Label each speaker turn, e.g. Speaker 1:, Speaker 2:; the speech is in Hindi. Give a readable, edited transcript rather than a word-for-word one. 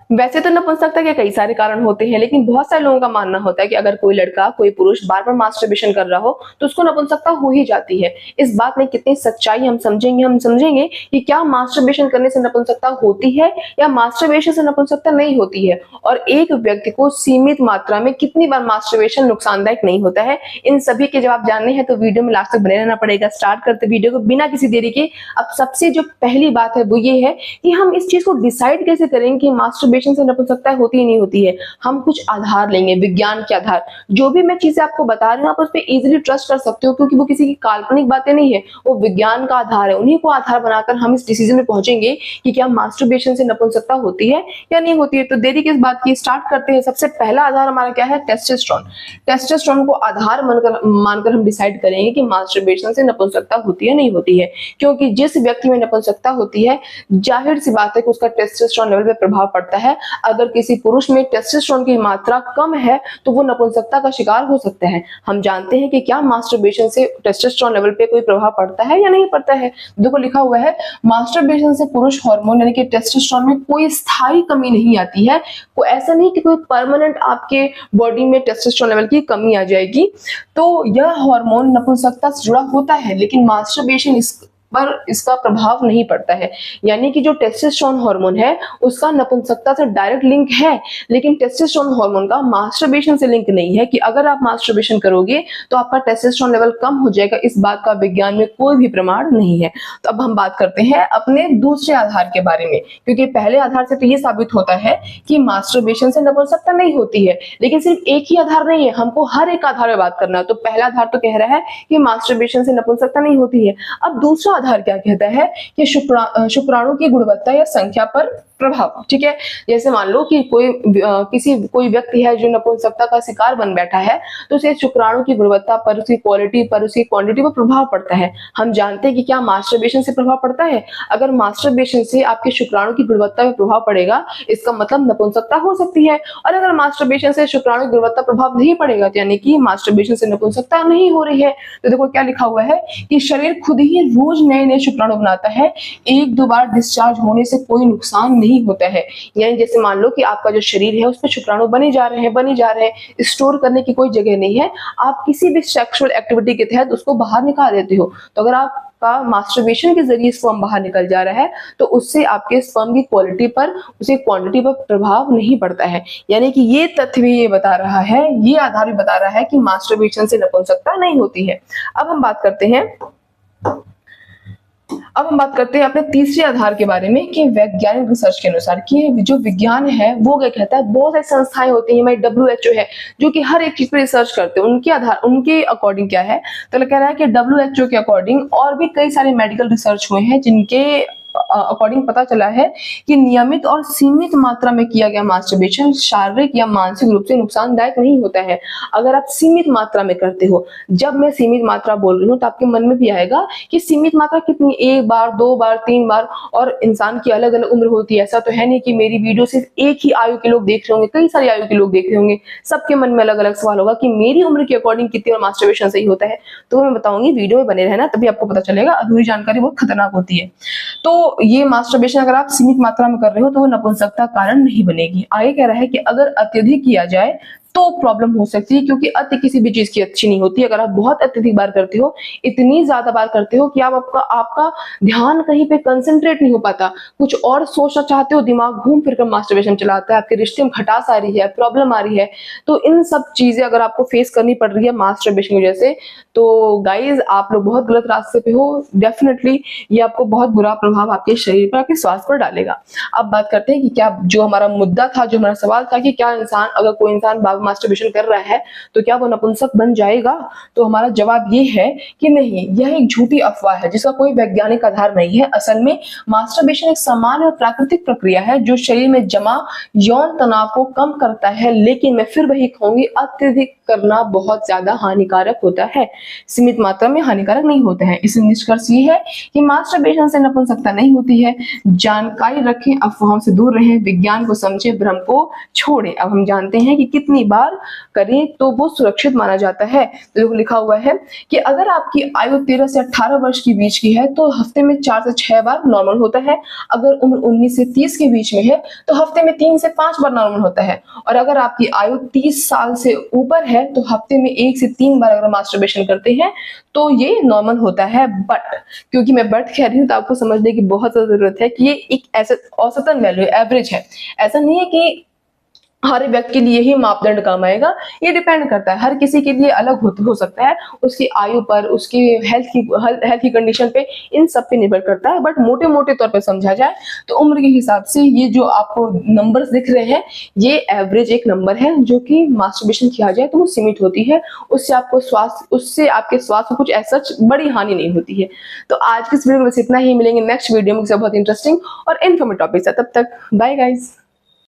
Speaker 1: वैसे तो नपुंसकता के कई सारे कारण होते हैं, लेकिन बहुत सारे लोगों का मानना होता है कि अगर कोई लड़का, कोई पुरुष बार बार मास्टरबेशन कर रहा हो तो उसको नपुंसकता हो ही जाती है। इस बात में कितनी सच्चाई हम समझेंगे कि क्या मास्टरबेशन करने से नपुंसकता होती है या मास्टरबेशन से नपुंसकता नहीं होती है, और एक व्यक्ति को सीमित मात्रा में कितनी बार मास्टरबेशन नुकसानदायक नहीं होता है। इन सभी के जवाब जानने हैं तो वीडियो में लास्ट तक बने रहना पड़ेगा। स्टार्ट करते वीडियो को बिना किसी देरी के। अब सबसे जो पहली बात है वो ये है कि हम इस चीज को डिसाइड कैसे करेंगे कि मास्टरबेशन से नपुंसकता होती ही नहीं होती है। हम कुछ आधार लेंगे, विज्ञान के आधार। जो भी मैं चीजें आपको बता रही हूँ आप उस पर इजिली ट्रस्ट कर सकते हो, क्योंकि वो किसी की काल्पनिक बातें नहीं है, वो विज्ञान का आधार है। उन्हीं को आधार बनाकर हम इस डिसीजन में पहुंचेंगे कि क्या मास्टरबेशन से नपुंसकता होती है या नहीं होती है। तो देरी किस बात की, स्टार्ट करते हैं। सबसे पहला आधार हमारा क्या है? टेस्टोस्टेरोन। टेस्टोस्टेरोन को आधार मानकर हम डिसाइड करेंगे कि मास्टरबेशन से नपुंसकता होती है नहीं होती है, क्योंकि जिस व्यक्ति में नपुंसकता होती है जाहिर सी बात है कि उसका टेस्टोस्टेरोन लेवल पे प्रभाव पड़ता है। अगर किसी पुरुष में टेस्टोस्टेरोन की मात्रा कम है तो वो नपुंसकता का शिकार हो सकता है। हम जानते हैं कि क्या मास्टरबेशन से टेस्टोस्टेरोन लेवल पे कोई प्रभाव पड़ता है या नहीं पड़ता है। देखो लिखा हुआ है मास्टरबेशन से पुरुष हार्मोन यानी कि टेस्टोस्टेरोन में कोई स्थायी कमी नहीं आती है। कोई ऐसा नहीं कि कोई परमानेंट आपके बॉडी में टेस्टोस्टेरोन लेवल की कमी आ जाएगी। तो यह हार्मोन नपुंसकता से जुड़ा होता है, लेकिन मास्टरबेशन पर इसका प्रभाव नहीं पड़ता है। यानी कि जो टेस्टोस्टेरोन हार्मोन है उसका नपुंसकता से डायरेक्ट लिंक है, लेकिन टेस्टोस्टेरोन हार्मोन का मास्टरबेशन से लिंक नहीं है कि अगर आप मास्टरबेशन करोगे तो आपका टेस्टोस्टेरोन लेवल कम हो जाएगा। इस बात का विज्ञान में कोई भी प्रमाण नहीं है। तो अब हम बात करते हैं अपने दूसरे आधार के बारे में, क्योंकि पहले आधार से तो ये साबित होता है कि मास्टरबेशन से नपुंसकता नहीं होती है, लेकिन सिर्फ एक ही आधार नहीं है, हमको हर एक आधार में बात करना है। तो पहला आधार तो कह रहा है कि मास्टरबेशन से नपुंसकता नहीं होती है। अब दूसरा आधार क्या कहता है कि शुक्राणु की गुणवत्ता या संख्या पर प्रभाव। ठीक है, जैसे मान लो कि कोई व्यक्ति है जो नपुंसकता का शिकार बन बैठा है, तो उसे शुक्राणु की गुणवत्ता पर, उसकी क्वालिटी पर, उसकी क्वांटिटी पर प्रभाव पड़ता है। हम जानते हैं कि क्या मास्टरबेशन से प्रभाव पड़ता है। अगर मास्टरबेशन से आपके शुक्राणु की गुणवत्ता पर प्रभाव पड़ेगा इसका मतलब नपुंसकता हो सकती है, और अगर मास्टरबेशन से शुक्राणु की गुणवत्ता प्रभाव नहीं पड़ेगा तो यानी कि मास्टरबेशन से नपुंसकता नहीं हो रही है। तो देखो क्या लिखा हुआ है कि शरीर खुद ही रोज नए नए शुक्राणु बनाता है, एक दो बार डिस्चार्ज होने से कोई नुकसान नहीं होता है। यानी जैसे मान लो कि आपका जो शरीर है उसमें शुक्राणु बने जा रहे हैं, स्टोर करने की कोई जगह नहीं है। आप किसी भी सेक्सुअल एक्टिविटी के तहत उसको बाहर निकाल देते हो। तो अगर आपका मास्टरबेशन के जरिए स्पर्म बाहर निकल जा रहा है तो उससे आपके स्पर्म की क्वालिटी पर, उसकी क्वांटिटी पर प्रभाव नहीं पड़ता है। यानी कि ये तथ्य भी ये बता रहा है, ये आधार भी बता रहा है कि मास्टरबेशन से नपुंसकता नहीं होती है। अब हम बात करते हैं अपने तीसरे आधार के बारे में कि वैज्ञानिक रिसर्च के अनुसार कि जो विज्ञान है वो क्या कहता है। बहुत सारी संस्थाएं होती हैं, हमारी WHO है जो कि हर एक चीज पर रिसर्च करते हैं। उनके अकॉर्डिंग क्या है, तो कह रहा है कि WHO के अकॉर्डिंग और भी कई सारे मेडिकल रिसर्च हुए हैं जिनके अकॉर्डिंग पता चला है कि नियमित और सीमित मात्रा में किया गया मास्टरबेशन शारीरिक या मानसिक रूप से नुकसानदायक नहीं होता है। अगर आप सीमित मात्रा में करते हो, जब मैं सीमित मात्रा बोल रही हूँ तो आपके मन में भी आएगा कि सीमित मात्रा कितनी, एक बार, दो बार, तीन बार, और इंसान की अलग अलग उम्र होती है। ऐसा तो है नहीं कि मेरी वीडियो सिर्फ एक ही आयु के लोग देख रहे होंगे, कई सारी आयु के लोग देख रहे होंगे। सबके मन में अलग अलग सवाल होगा कि मेरी उम्र के अकॉर्डिंग कितनी बार मास्टरबेशन सही होता है। तो मैं बताऊंगी, वीडियो में बने रहना तभी आपको पता चलेगा। अधूरी जानकारी बहुत खतरनाक होती है। तो ये मास्टरबेशन अगर आप सीमित मात्रा में कर रहे हो तो वो नपुंसकता कारण नहीं बनेगी। आगे कह रहा है कि अगर अत्यधिक किया जाए तो प्रॉब्लम हो सकती है, क्योंकि अति किसी भी चीज की अच्छी नहीं होती। अगर आप बहुत अत्यधिक बार करते हो, इतनी ज्यादा बार करते हो कि आपका ध्यान कहीं पे कंसंट्रेट नहीं हो पाता, कुछ और सोचना चाहते हो, दिमाग घूम फिर कर मास्टरबेशन चलाता है, आपके रिश्ते में खटास आ रही है, प्रॉब्लम आ रही है। तो इन सब चीजें अगर आपको फेस करनी पड़ रही है मास्टरबेशन की वजह से, तो गाइज आप लोग बहुत गलत रास्ते पे हो। डेफिनेटली ये आपको बहुत बुरा प्रभाव आपके शरीर पर, आपके स्वास्थ्य पर डालेगा। अब बात करते हैं कि क्या जो हमारा मुद्दा था, जो हमारा सवाल था कि क्या अगर कोई इंसान मास्टरबेशन कर रहा है तो क्या वो नपुंसक बन जाएगा, तो हमारा जवाब ये है कि नहीं, यह एक झूठी अफवाह है जिसका कोई वैज्ञानिक आधार नहीं है। असल में मास्टरबेशन एक सामान्य और प्राकृतिक प्रक्रिया है जो शरीर में जमा यौन तनाव को कम करता है, लेकिन मैं फिर वही कहूंगी, अत्यधिक करना बहुत ज्यादा हानिकारक होता है, सीमित मात्रा में हानिकारक नहीं होता है। इसलिए निष्कर्ष ये है कि मास्टरबेशन से नपुंसकता नहीं होती है। जानकारी रखें, अफवाहों से दूर रहें, विज्ञान को समझें, भ्रम को छोड़ें। अब हम जानते हैं कि कितनी बार करें तो वो सुरक्षित माना जाता है। तो लिखा हुआ है कि अगर आपकी आयु 13 से 18 वर्ष के बीच की है तो हफ्ते में 4 से 6 बार नॉर्मल होता है। अगर उम्र 19 से 30 के बीच में है तो हफ्ते में 3 से 5 बार नॉर्मल होता है। और अगर आपकी आयु 30 साल से ऊपर है तो हफ्ते में 1 से 3 बार अगर मास्टरबेशन करते हैं तो ये नॉर्मल होता है। बट क्योंकि मैं बट कह रही हूँ तो आपको समझने की बहुत ज्यादा जरूरत है कि ये एक ऐसा औसतन वैल्यू एवरेज है। ऐसा नहीं है कि हर व्यक्ति के लिए ही मापदंड काम आएगा, ये डिपेंड करता है, हर किसी के लिए अलग हो सकता है, उसकी आयु पर, उसकी हेल्थ की कंडीशन पे, इन सब पे निर्भर करता है। बट मोटे मोटे तौर पे समझा जाए तो उम्र के हिसाब से ये जो आपको नंबर्स दिख रहे हैं ये एवरेज एक नंबर है जो कि मास्टरबेशन किया जाए तो वो सीमित होती है, उससे आपके स्वास्थ्य को कुछ ऐसा बड़ी हानि नहीं होती है। तो आज की इस वीडियो में बस इतना ही, मिलेंगे नेक्स्ट वीडियो में बहुत इंटरेस्टिंग और इन्फॉर्मेटिव टॉपिक से। तब तक बाय गाइज।